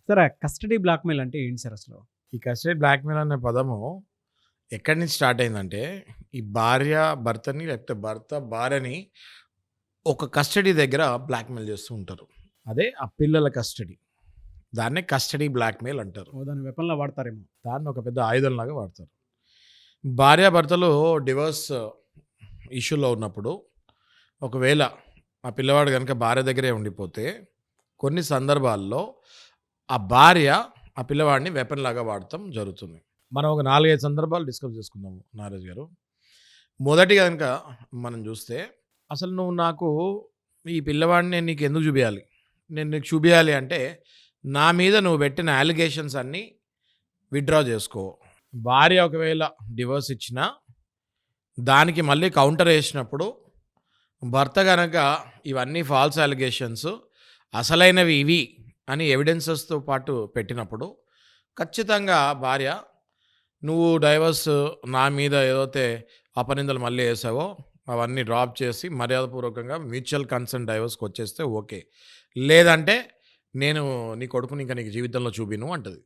Sir ఆ custody blackmail అంటే ఏంటి సార్ అసలు? ఈ కస్టడీ బ్లాక్‌మెయిల్ అనే పదము ఎక్కడి నుంచి స్టార్ట్ అయిందంటే, ఈ భార్య భర్తని లేకపోతే భర్త భార్యని ఒక కస్టడీ దగ్గర బ్లాక్‌మెయిల్ చేస్తూ ఉంటారు. అదే ఆ పిల్లల కస్టడీ. దాన్నే కస్టడీ బ్లాక్‌మెయిల్ అంటారు. ఓహ్! దాన్ని వెపన్‌లా వాడతారేమో. దాన్ని ఒక పెద్ద ఆయుధంలాగా వాడతారు. భార్యాభర్తలు డివోర్స్ ఇష్యూలో ఉన్నప్పుడు ఒకవేళ ఆ పిల్లవాడు గనుక భార్య దగ్గరే ఉండిపోతే కొన్ని సందర్భాల్లో ఆ భార్య ఆ పిల్లవాడిని వెపన్ లాగా వాడటం జరుగుతుంది. మనం ఒక 4, 5 సందర్భాలు డిస్కస్ చేసుకుందాము నాగరాజు గారు. మొదటిగా గనుక మనం చూస్తే, అసలు నువ్వు నాకు ఈ పిల్లవాడిని నేను నీకెందుకు చూపియాలి? నేను నీకు చూపియాలి అంటే, నా మీద నువ్వు పెట్టిన అలిగేషన్స్ అన్నీ విత్‌డ్రా చేసుకో. భార్య ఒకవేళ డివోర్స్ ఇచ్చినా, దానికి మళ్ళీ కౌంటర్ ఏసినప్పుడు, భర్త గనక ఇవన్నీ ఫాల్స్ అలిగేషన్స్ అసలైనవి ఇవి అని ఎవిడెన్సెస్‌తో పాటు పెట్టినప్పుడు, ఖచ్చితంగా భార్య నువ్వు డైవర్స్ నా మీద ఏదైతే అపనిందలు మళ్ళీ ఏసావో, అవన్నీ డ్రాప్ చేసి మర్యాదపూర్వకంగా మ్యూచువల్ కన్సెంట్ డైవర్స్‌కొచ్చేస్తే ఓకే. లేదంటే నేను నీ కొడుకుని ఇంక నీకు జీవితంలో చూపియను అంటది.